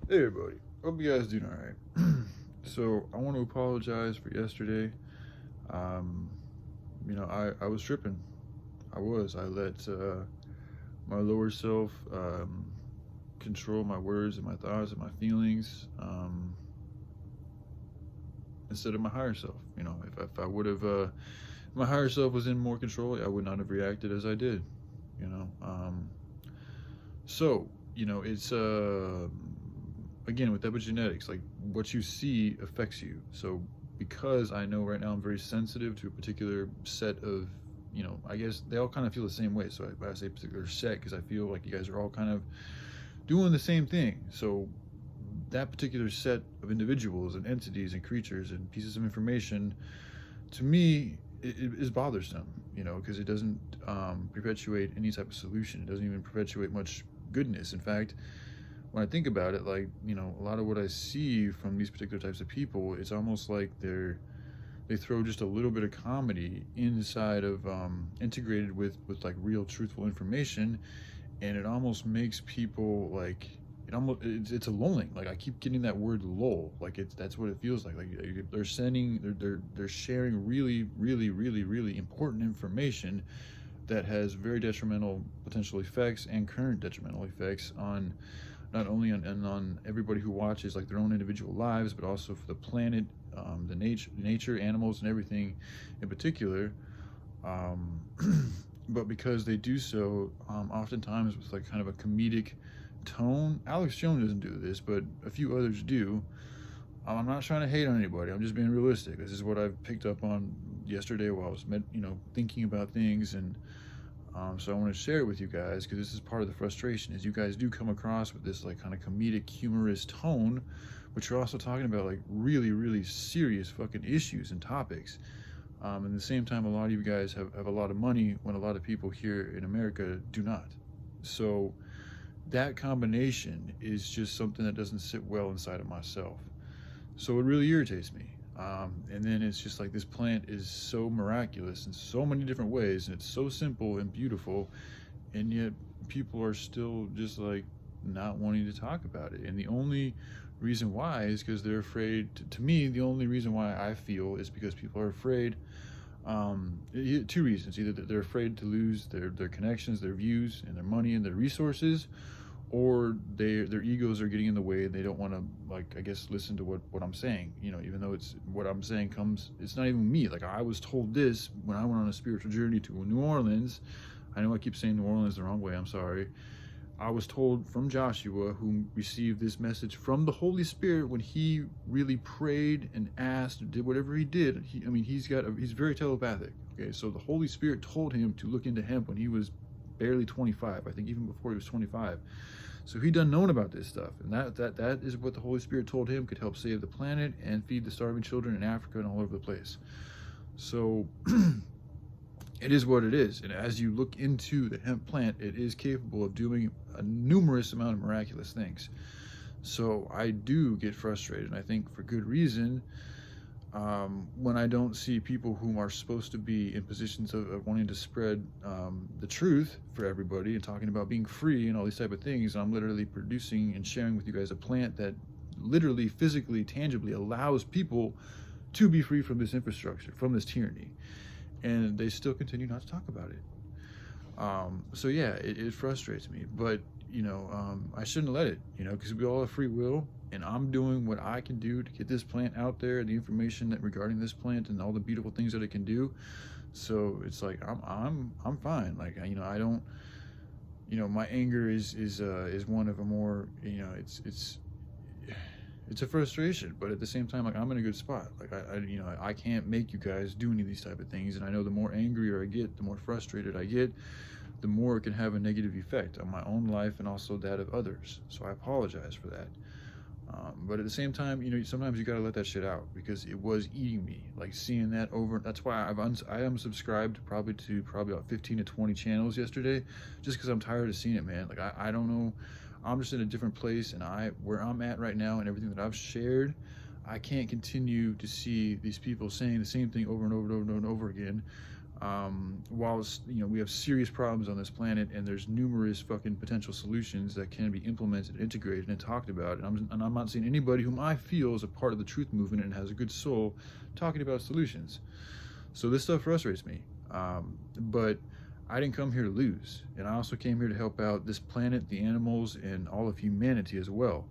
Hey everybody, hope you guys doing alright. So I want to apologize for yesterday. Um, I was tripping. I let my lower self control my words and my thoughts and my feelings instead of my higher self. If I would have, my higher self was in more control, I would not have reacted as I did. You know, um, so it's again with epigenetics, like what you see affects you. So because I know right now I'm very sensitive to a particular set of, I guess they all kind of feel the same way. So I say particular set because I feel like you guys are all kind of doing the same thing. So that particular set of individuals and entities and creatures and pieces of information, to me, it is bothersome, because it doesn't perpetuate any type of solution. It doesn't even perpetuate much goodness. In fact, when I think about it, like, a lot of what I see from these particular types of people, it's almost like they throw just a little bit of comedy inside of integrated with like real truthful information, and it almost makes people like it's a lulling. Like I keep getting that word lull. Like that's what it feels like. Like they're sharing really important information that has very detrimental potential effects and current detrimental effects on not only on everybody who watches, like their own individual lives, but also for the planet, the nature, animals, and everything in particular. Um, but because they do so, oftentimes with like kind of a comedic tone. Alex Jones doesn't do this, but a few others do. I'm not trying to hate on anybody. I'm just being realistic. This is what I've picked up on yesterday while I was, thinking about things, and so I want to share it with you guys because this is part of the frustration. Is you guys do come across with this like kind of comedic, humorous tone, but you're also talking about like really serious fucking issues and topics. And at the same time, a lot of you guys have a lot of money when a lot of people here in America do not. So that combination is just something that doesn't sit well inside of myself. So it really irritates me. And then it's just like this plant is so miraculous in so many different ways, and it's so simple and beautiful, and yet people are still just like not wanting to talk about it. And the only reason why is because they're afraid. To me, the only reason why I feel is because people are afraid. Two reasons: either that they're afraid to lose their connections, their views, and their money and their resources, or their egos are getting in the way and they don't want to, like, I guess, listen to what I'm saying, even though it's what I'm saying it's not even me. Like I was told this when I went on a spiritual journey to New Orleans. I know I keep saying New Orleans the wrong way, I'm sorry. I was told from Joshua, who received this message from the Holy Spirit when he really prayed and asked and did whatever he did. He's very telepathic. Okay, so the Holy Spirit told him to look into hemp when he was barely 25. I think even before he was 25. So he done known about this stuff, and that is what the Holy Spirit told him could help save the planet and feed the starving children in Africa and all over the place. So it is what it is, and as you look into the hemp plant, it is capable of doing a numerous amount of miraculous things. So I do get frustrated, and I think for good reason, when I don't see people who are supposed to be in positions of wanting to spread the truth for everybody and talking about being free and all these type of things. I'm literally producing and sharing with you guys a plant that literally, physically, tangibly allows people to be free from this infrastructure, from this tyranny, and they still continue not to talk about it. So yeah, it frustrates me, but I shouldn't let it, because we all have free will, and I'm doing what I can do to get this plant out there, the information that regarding this plant and all the beautiful things that it can do. So it's like I'm fine. Like I don't, my anger is one of a more, it's a frustration, but at the same time, like I'm in a good spot. Like I can't make you guys do any of these type of things, and I know the more angrier I get, the more frustrated I get, the more it can have a negative effect on my own life and also that of others. So I apologize for that. But at the same time, sometimes you gotta let that shit out because it was eating me. Like seeing that over. That's why I unsubscribed probably about 15 to 20 channels yesterday, just because I'm tired of seeing it, man. Like I don't know. I'm just in a different place, and where I'm at right now and everything that I've shared, I can't continue to see these people saying the same thing over and over and over and over again. Whilst, you know, we have serious problems on this planet, and there's numerous fucking potential solutions that can be implemented, integrated, and talked about. And I'm not seeing anybody whom I feel is a part of the truth movement and has a good soul talking about solutions. So this stuff frustrates me. But I didn't come here to lose. And I also came here to help out this planet, the animals, and all of humanity as well.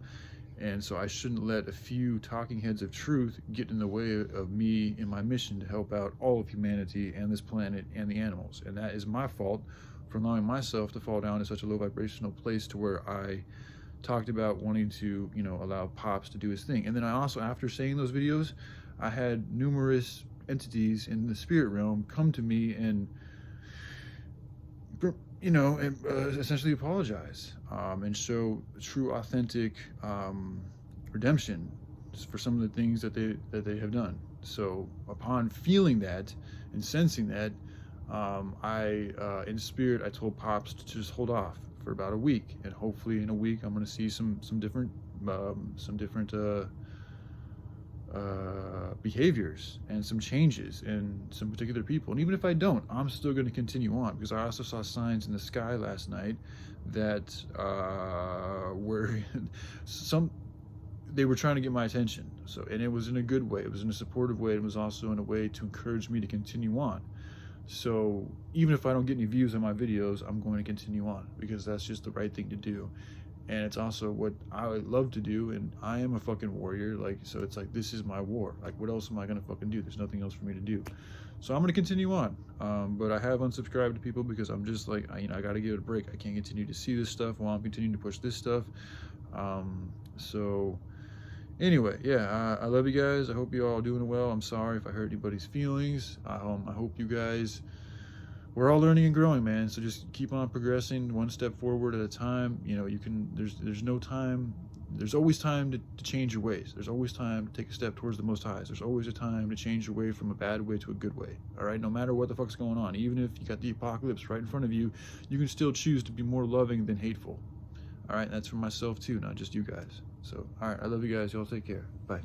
And so I shouldn't let a few talking heads of truth get in the way of me in my mission to help out all of humanity and this planet and the animals. And that is my fault for allowing myself to fall down to such a low vibrational place to where I talked about wanting to, you know, allow Pops to do his thing. And then I also, after saying those videos, I had numerous entities in the spirit realm come to me and, you know, essentially apologize and show true, authentic redemption for some of the things that they have done. So upon feeling that and sensing that, in spirit, I told Pops to just hold off for about a week, and hopefully in a week I'm going to see some different behaviors and some changes in some particular people. And even if I don't, I'm still going to continue on, because I also saw signs in the sky last night that were they were trying to get my attention. So, and it was in a good way, it was in a supportive way, it was also in a way to encourage me to continue on. So even if I don't get any views on my videos, I'm going to continue on, because that's just the right thing to do. And it's also what I love to do, and I am a fucking warrior. Like, so it's like, this is my war. Like, what else am I gonna fucking do? There's nothing else for me to do. So I'm gonna continue on. But I have unsubscribed to people because I'm just like, I gotta give it a break. I can't continue to see this stuff while I'm continuing to push this stuff. So anyway, yeah, I love you guys. I hope you all doing well. I'm sorry if I hurt anybody's feelings. I hope you guys, we're all learning and growing, man. So just keep on progressing one step forward at a time. You know, you can, there's no time. There's always time to change your ways. There's always time to take a step towards the Most Highs. There's always a time to change your way from a bad way to a good way. All right, no matter what the fuck's going on, even if you got the apocalypse right in front of you, you can still choose to be more loving than hateful. All right, that's for myself too, not just you guys. So, all right, I love you guys. Y'all take care. Bye.